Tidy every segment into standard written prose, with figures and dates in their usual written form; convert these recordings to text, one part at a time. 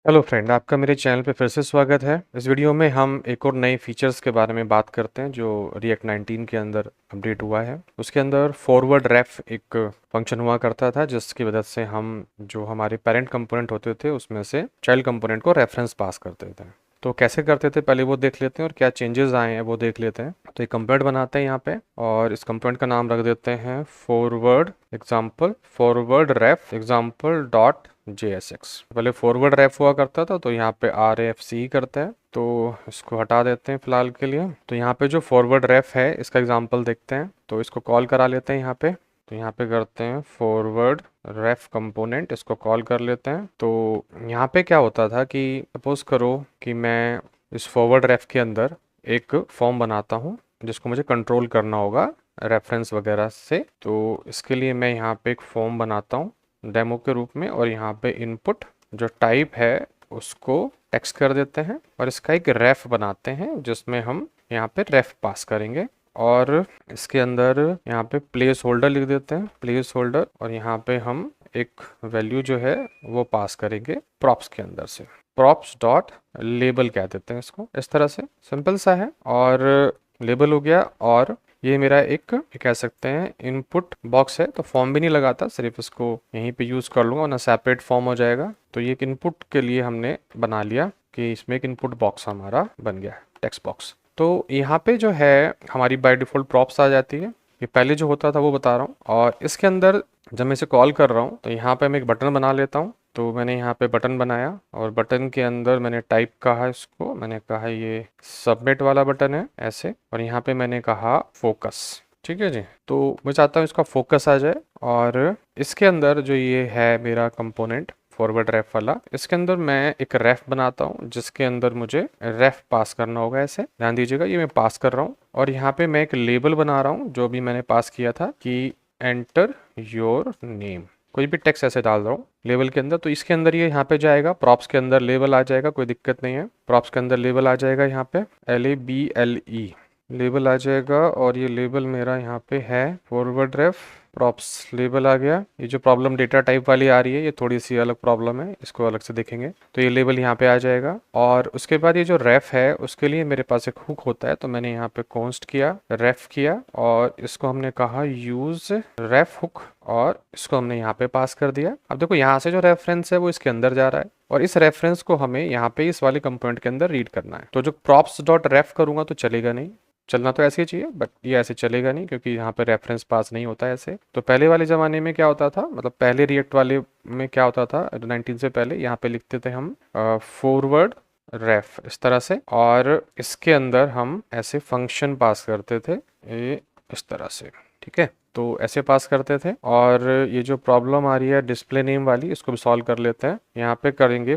Hello friend, आपका मेरे channel पे फिर से स्वागत है। इस वीडियो में हम एक और नए फीचर्स के बारे में बात करते हैं जो रिएक्ट 19 के अंदर अपडेट हुआ है। उसके अंदर फॉरवर्ड रेफ एक फंक्शन हुआ करता था, जिसकी वजह से हम जो हमारे पेरेंट कंपोनेंट होते थे उसमें से चाइल्ड कंपोनेंट को रेफरेंस पास करते थे। तो कैसे करते थे पहले वो देख लेते हैं और क्या चेंजेस आए हैं वो देख लेते हैं। तो एक कंपोनेंट बनाते हैं यहाँ पे और इस कंपोनेंट का नाम रख देते हैं फॉरवर्ड रेफ एग्जाम्पल डॉट JSX। पहले फॉरवर्ड रेफ हुआ करता था, तो यहाँ पे RFC करता है, तो इसको हटा देते हैं फिलहाल के लिए। तो यहाँ पे जो फॉरवर्ड रेफ है इसका एग्जांपल देखते हैं, तो इसको कॉल करा लेते हैं यहाँ पे। तो यहाँ पे करते हैं फॉरवर्ड रेफ कंपोनेंट, इसको कॉल कर लेते हैं। तो यहाँ पे क्या होता था कि सपोज करो कि मैं इस फॉरवर्ड रेफ के अंदर एक फॉर्म बनाता हूँ जिसको मुझे कंट्रोल करना होगा रेफरेंस वगैरह से। तो इसके लिए मैं यहाँ पे एक फॉर्म बनाता हूँ डेमो के रूप में, और यहाँ पे इनपुट जो टाइप है उसको टेक्स्ट कर देते हैं और इसका एक रेफ बनाते हैं जिसमें हम यहाँ पे रेफ पास करेंगे। और इसके अंदर यहाँ पे प्लेस होल्डर लिख देते हैं, प्लेस होल्डर, और यहाँ पे हम एक वैल्यू जो है वो पास करेंगे प्रॉप्स के अंदर से। प्रॉप्स डॉट लेबल कह देते हैं इसको। इस तरह से सिंपल सा है और लेबल हो गया। और ये मेरा एक कह सकते हैं इनपुट बॉक्स है, तो फॉर्म भी नहीं लगाता, सिर्फ इसको यहीं पे यूज़ कर लूँगा, ना सेपरेट फॉर्म हो जाएगा। तो ये एक इनपुट के लिए हमने बना लिया कि इसमें एक इनपुट बॉक्स हमारा बन गया, टेक्स्ट बॉक्स। तो यहाँ पे जो है हमारी बाय डिफ़ॉल्ट प्रॉप्स आ जाती है। ये पहले जो होता था वो बता रहा हूँ। और इसके अंदर जब मैं इसे कॉल कर रहा हूँ तो यहाँ पे मैं एक बटन बना लेता हूँ। तो मैंने यहाँ पे बटन बनाया और बटन के अंदर मैंने टाइप कहा, इसको मैंने कहा ये सबमिट वाला बटन है ऐसे, और यहाँ पे मैंने कहा फोकस। ठीक है जी। तो मैं चाहता हूँ इसका फोकस आ जाए। और इसके अंदर जो ये है मेरा कंपोनेंट फॉरवर्ड रेफ वाला, इसके अंदर मैं एक रेफ बनाता हूँ जिसके अंदर मुझे रेफ पास करना होगा। ऐसे ध्यान दीजिएगा, ये मैं पास कर रहा हूँ। और यहाँ पे मैं एक लेबल बना रहा हूँ जो भी मैंने पास किया था कि एंटर योर नेम, कोई भी टेक्स्ट ऐसे डाल रहा हूँ लेबल के अंदर। तो इसके अंदर ये यहाँ पे जाएगा, प्रॉप्स के अंदर लेबल आ जाएगा, कोई दिक्कत नहीं है। प्रॉप्स के अंदर लेबल आ जाएगा, यहाँ पे LABLE लेबल आ जाएगा। और ये लेबल मेरा यहाँ पे है फॉरवर्ड रेफ प्रॉप्स लेबल आ गया। ये जो प्रॉब्लम डेटा टाइप वाली आ रही है ये थोड़ी सी अलग प्रॉब्लम है, इसको अलग से देखेंगे। तो ये लेबल यहाँ पे आ जाएगा। और उसके बाद ये जो रेफ है उसके लिए मेरे पास एक हुक होता है, तो मैंने यहाँ पे कॉन्स्ट किया, रेफ किया, और इसको हमने कहा यूज रेफ हुक, और इसको हमने यहाँ पे पास कर दिया। अब देखो यहाँ से जो रेफरेंस है वो इसके अंदर जा रहा है और इस रेफरेंस को हमें यहाँ पे इस वाले कंपोनेंट के अंदर रीड करना है। तो जो प्रॉप्स डॉट रेफ करूंगा तो चलेगा नहीं, चलना तो ऐसे ही चाहिए, बट ये ऐसे चलेगा नहीं क्योंकि यहाँ पे रेफरेंस पास नहीं होता है ऐसे। तो पहले वाले ज़माने में क्या होता था, मतलब पहले रिएक्ट वाले में क्या होता था 19 से पहले, यहाँ पे लिखते थे हम फॉरवर्ड रेफ इस तरह से, और इसके अंदर हम ऐसे फंक्शन पास करते थे ये इस तरह से। ठीक है, तो ऐसे पास करते थे। और ये जो प्रॉब्लम आ रही है डिस्प्ले नेम वाली, इसको भी सॉल्व कर लेते हैं। यहाँ पे करेंगे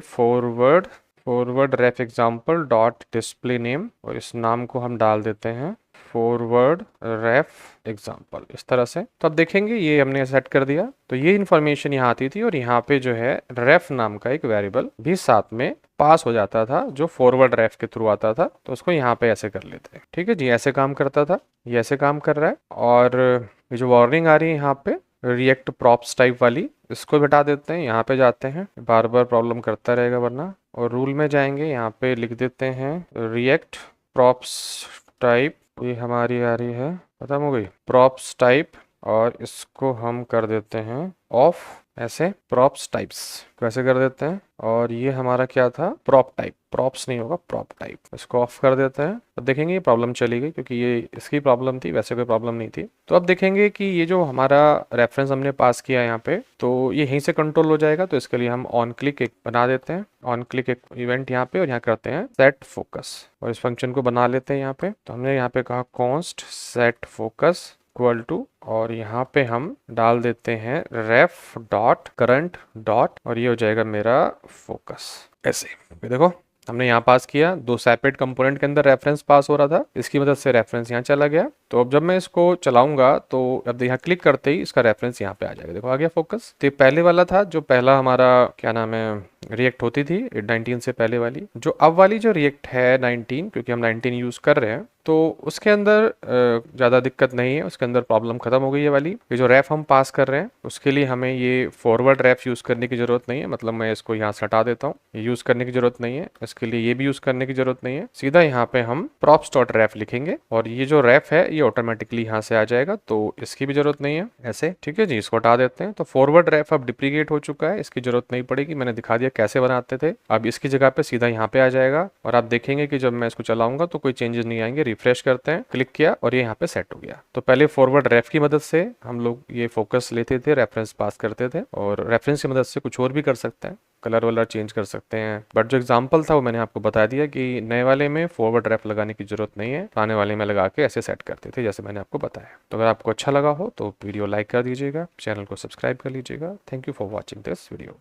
फॉरवर्ड रेफ एग्जाम्पल डॉट डिस्प्ले नेम, और इस नाम को हम डाल देते हैं फॉरवर्ड रेफ एग्जाम्पल इस तरह से। तो अब देखेंगे ये हमने सेट कर दिया, तो ये इन्फॉर्मेशन यहाँ आती थी और यहाँ पे जो है रेफ नाम का एक वेरिएबल भी साथ में पास हो जाता था जो फॉरवर्ड रेफ के थ्रू आता था। तो उसको यहाँ पे ऐसे कर लेते हैं। ठीक है जी, ऐसे काम करता था, ये ऐसे काम कर रहा है। और ये जो वार्निंग आ रही है यहाँ पे रिएक्ट प्रॉप्स टाइप वाली, इसको भी हटा देते हैं। यहाँ पे जाते हैं, बार बार प्रॉब्लम करता रहेगा वरना। और रूल में जाएंगे, यहाँ पे लिख देते हैं रिएक्ट प्रॉप्स टाइप, ये हमारी आ रही है, खत्म हो गई प्रॉप्स टाइप, और इसको हम कर देते हैं ऑफ, ऐसे प्रॉप्स टाइप्स कैसे कर देते हैं। और ये हमारा क्या था, प्रॉप टाइप, प्रॉप्स नहीं होगा प्रॉप टाइप, इसको ऑफ कर देते हैं। अब देखेंगे ये प्रॉब्लम चली गई क्योंकि ये इसकी प्रॉब्लम थी, वैसे कोई प्रॉब्लम नहीं थी। तो अब देखेंगे कि ये जो हमारा रेफरेंस हमने पास किया यहाँ पे, तो ये यहीं से कंट्रोल हो जाएगा। तो इसके लिए हम ऑन क्लिक एक बना देते हैं, ऑन क्लिक एक इवेंट यहाँ पे, और यहाँ करते हैं सेट फोकस, और इस फंक्शन को बना लेते हैं यहाँ पे। तो हमने यहाँ पे कहा const set focus equal to, और यहाँ पे हम डाल देते हैं रेफ डॉट करंट डॉट, और ये हो जाएगा मेरा फोकस ऐसे। देखो हमने यहाँ पास किया, दो सेपरेट कंपोनेंट के अंदर रेफरेंस पास हो रहा था, इसकी मदद से रेफरेंस यहाँ चला गया। तो अब जब मैं इसको चलाऊंगा तो अब यहाँ क्लिक करते ही इसका रेफरेंस यहाँ पे आ जाएगा, देखो आ गया फोकस। तो ये पहले वाला था, जो पहला हमारा क्या नाम है रिएक्ट होती थी 19 से पहले वाली। जो अब वाली जो रिएक्ट है 19, क्योंकि हम 19 यूज कर रहे हैं, तो उसके अंदर ज़्यादा दिक्कत नहीं है, उसके अंदर प्रॉब्लम खत्म हो गई है वाली। ये जो रेफ हम पास कर रहे हैं उसके लिए हमें ये फॉरवर्ड रेफ यूज़ करने की ज़रूरत नहीं है, मतलब मैं इसको यहाँ से हटा देता हूँ, ये यूज़ करने की ज़रूरत नहीं है, इसके लिए ये भी यूज़ करने की ज़रूरत नहीं है। सीधा यहाँ पे हम प्रॉप्स डॉट रेफ लिखेंगे और ये जो रेफ है ये ऑटोमेटिकली यहाँ से आ जाएगा, तो इसकी भी ज़रूरत नहीं है ऐसे। ठीक है जी, इसको हटा देते हैं। तो फॉरवर्ड रेफ अब डिप्लीकेट हो चुका है, इसकी ज़रूरत नहीं पड़ेगी, मैंने दिखा दिया कैसे बनाते थे। अब इसकी जगह पे सीधा यहाँ पे आ जाएगा और आप देखेंगे कि जब मैं इसको चलाऊंगा तो कोई चेंजेस नहीं आएंगे। रिफ्रेश करते हैं, क्लिक किया और ये यहाँ पे सेट हो गया। तो पहले फॉरवर्ड रेफ की मदद से हम लोग ये फोकस लेते थे, रेफरेंस पास करते थे, और रेफरेंस की मदद से कुछ और भी कर सकते हैं, कलर वलर चेंज कर सकते हैं। बट जो एग्जांपल था वो मैंने आपको बता दिया कि नए वाले में फॉरवर्ड रेफ लगाने की जरूरत नहीं है, पुराने वाले में लगा के ऐसे सेट करते थे जैसे मैंने आपको बताया। तो अगर आपको अच्छा लगा हो तो वीडियो लाइक कर दीजिएगा, चैनल को सब्सक्राइब कर लीजिएगा। Thank you for watching this video.